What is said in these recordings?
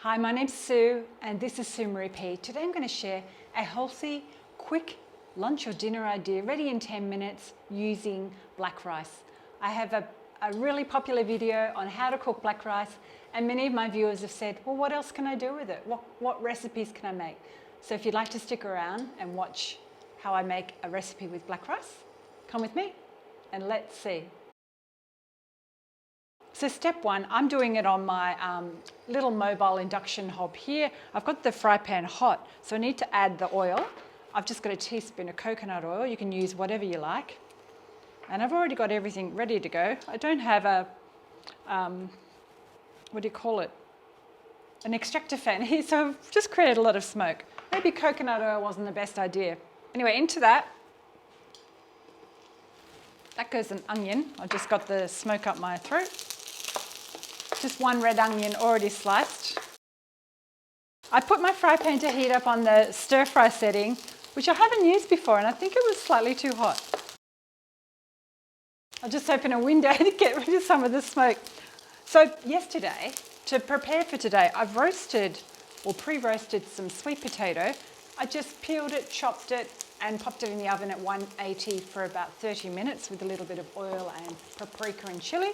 Hi, my name's Sue and this is Sue Marie P. Today I'm going to share a healthy, quick lunch or dinner idea ready in 10 minutes using black rice. I have a really popular video on how to cook black rice and many of my viewers have said, well, what else can I do with it? What recipes can I make? So if you'd like to stick around and watch how I make a recipe with black rice, come with me and let's see. So step one, I'm doing it on my little mobile induction hob here. I've got the fry pan hot, so I need to add the oil. I've just got a teaspoon of coconut oil. You can use whatever you like. And I've already got everything ready to go. I don't have a, what do you call it? An extractor fan here, so I've just created a lot of smoke. Maybe coconut oil wasn't the best idea. Anyway, into that goes an onion. I just got the smoke up my throat. Just one red onion already sliced. I put my fry pan to heat up on the stir fry setting, which I haven't used before, and I think it was slightly too hot. I'll just open a window to get rid of some of the smoke. So yesterday, to prepare for today, I've roasted or pre-roasted some sweet potato. I just peeled it, chopped it, and popped it in the oven at 180 for about 30 minutes with a little bit of oil and paprika and chili.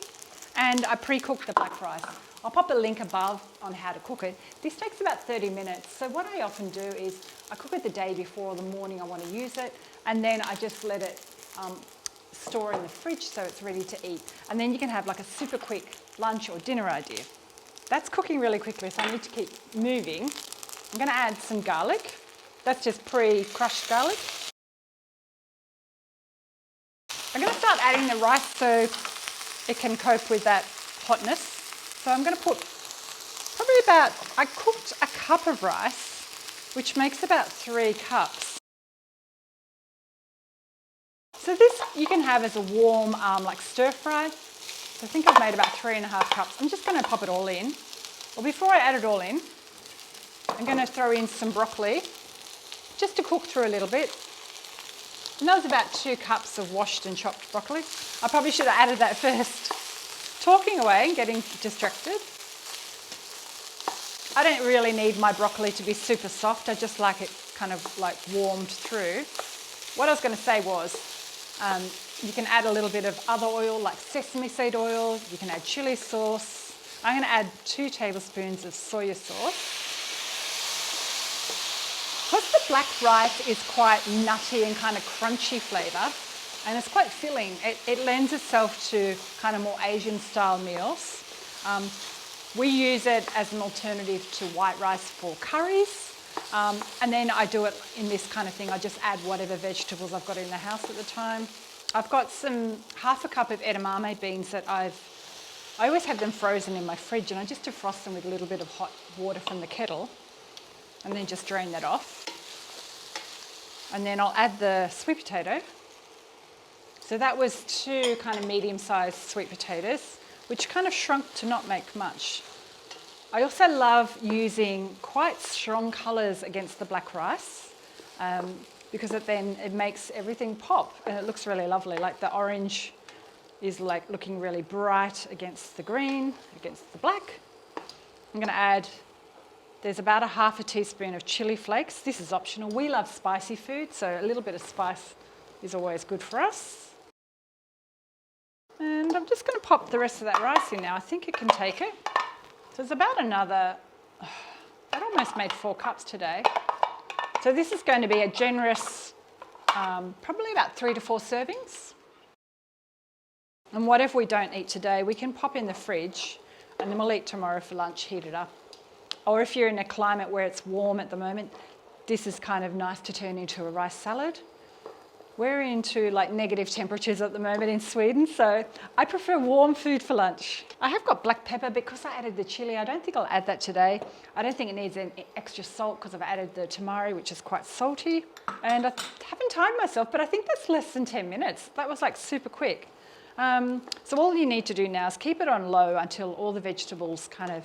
And I pre-cooked the black rice. I'll pop a link above on how to cook it. This takes about 30 minutes. So what I often do is I cook it the day before or the morning I want to use it, and then I just let it store in the fridge so it's ready to eat. And then you can have like a super quick lunch or dinner idea. That's cooking really quickly, so I need to keep moving. I'm going to add some garlic. That's just pre-crushed garlic. I'm going to start adding the rice so it can cope with that hotness. So I'm going to put probably about, I cooked a cup of rice, which makes about 3 cups. So this you can have as a warm like stir fry. So I think I've made about 3.5 cups. I'm just going to pop it all in. Well, before I add it all in, I'm going to throw in some broccoli just to cook through a little bit. And that was about 2 cups of washed and chopped broccoli. I probably should have added that first. Talking away and getting distracted. I don't really need my broccoli to be super soft. I just like it kind of like warmed through. What I was going to say was you can add a little bit of other oil like sesame seed oil. You can add chili sauce. I'm going to add 2 tablespoons of soya sauce. Because the black rice is quite nutty and kind of crunchy flavour, and it's quite filling, it lends itself to kind of more Asian style meals. We use it as an alternative to white rice for curries, and then I do it in this kind of thing. I just add whatever vegetables I've got in the house at the time. I've got half a cup of edamame beans that I always have them frozen in my fridge, and I just defrost them with a little bit of hot water from the kettle and then just drain that off. And then I'll add the sweet potato. So that was 2 kind of medium-sized sweet potatoes, which kind of shrunk to not make much. I also love using quite strong colours against the black rice because it makes everything pop and it looks really lovely. Like the orange is like looking really bright against the green, against the black. I'm going to add, there's about 1/2 teaspoon of chili flakes. This is optional. We love spicy food, so a little bit of spice is always good for us. And I'm just going to pop the rest of that rice in now. I think it can take it. So it's about another, that almost made 4 cups today. So this is going to be a generous, probably about 3 to 4 servings. And whatever we don't eat today, we can pop in the fridge and then we'll eat tomorrow for lunch, heat it up. Or if you're in a climate where it's warm at the moment, this is kind of nice to turn into a rice salad. We're into like negative temperatures at the moment in Sweden, so I prefer warm food for lunch. I have got black pepper because I added the chili. I don't think I'll add that today. I don't think it needs any extra salt because I've added the tamari, which is quite salty. And I haven't timed myself, but I think that's less than 10 minutes. That was like super quick. So all you need to do now is keep it on low until all the vegetables kind of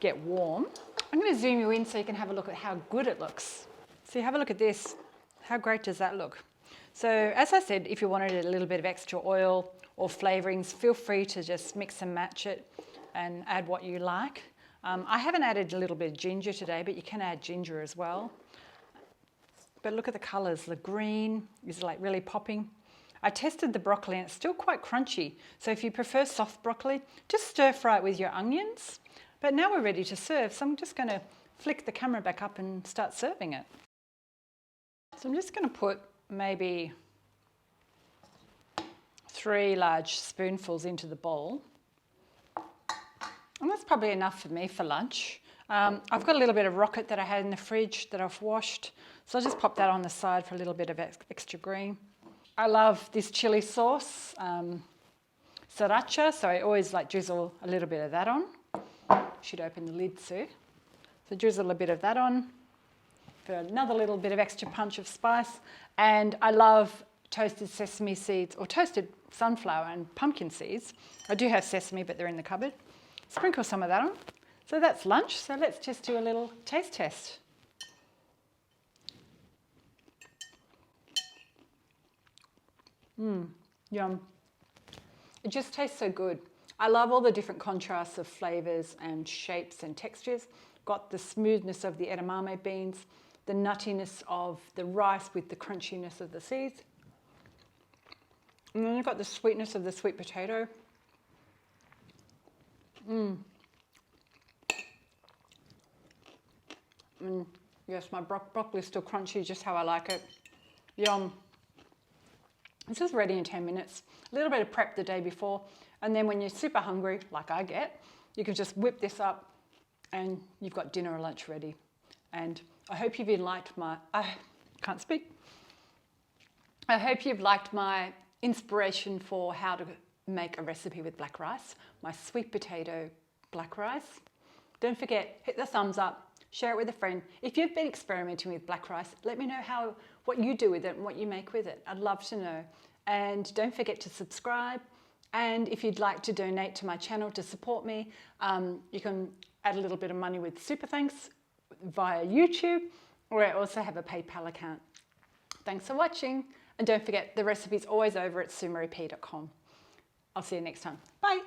get warm. I'm going to zoom you in so you can have a look at how good it looks. So you have a look at this. How great does that look? So as I said, if you wanted a little bit of extra oil or flavourings, feel free to just mix and match it and add what you like. I haven't added a little bit of ginger today, but you can add ginger as well. But look at the colours. The green is like really popping. I tested the broccoli and it's still quite crunchy. So if you prefer soft broccoli, just stir fry it with your onions. But now we're ready to serve, so I'm just going to flick the camera back up and start serving it. So I'm just going to put maybe 3 large spoonfuls into the bowl. And that's probably enough for me for lunch. I've got a little bit of rocket that I had in the fridge that I've washed. So I'll just pop that on the side for a little bit of extra green. I love this chili sauce, sriracha, so I always like drizzle a little bit of that on. Should open the lid too. So drizzle a bit of that on for another little bit of extra punch of spice. And I love toasted sesame seeds or toasted sunflower and pumpkin seeds. I do have sesame, but they're in the cupboard. Sprinkle some of that on. So that's lunch. So let's just do a little taste test. Yum. It just tastes so good. I love all the different contrasts of flavours and shapes and textures. Got the smoothness of the edamame beans, the nuttiness of the rice with the crunchiness of the seeds. And then you've got the sweetness of the sweet potato. Yes, my broccoli is still crunchy, just how I like it. Yum. This is ready in 10 minutes. A little bit of prep the day before, and then when you're super hungry, like I get, you can just whip this up and you've got dinner or lunch ready. And I hope you've liked my, I hope you've liked my inspiration for how to make a recipe with black rice, my sweet potato black rice. Don't forget, hit the thumbs up, share it with a friend. If you've been experimenting with black rice, let me know what you do with it and what you make with it. I'd love to know. And don't forget to subscribe. And if you'd like to donate to my channel to support me, you can add a little bit of money with Super Thanks via YouTube, or I also have a PayPal account. Thanks for watching. And don't forget, the recipe's always over at sumarip.com. I'll see you next time. Bye.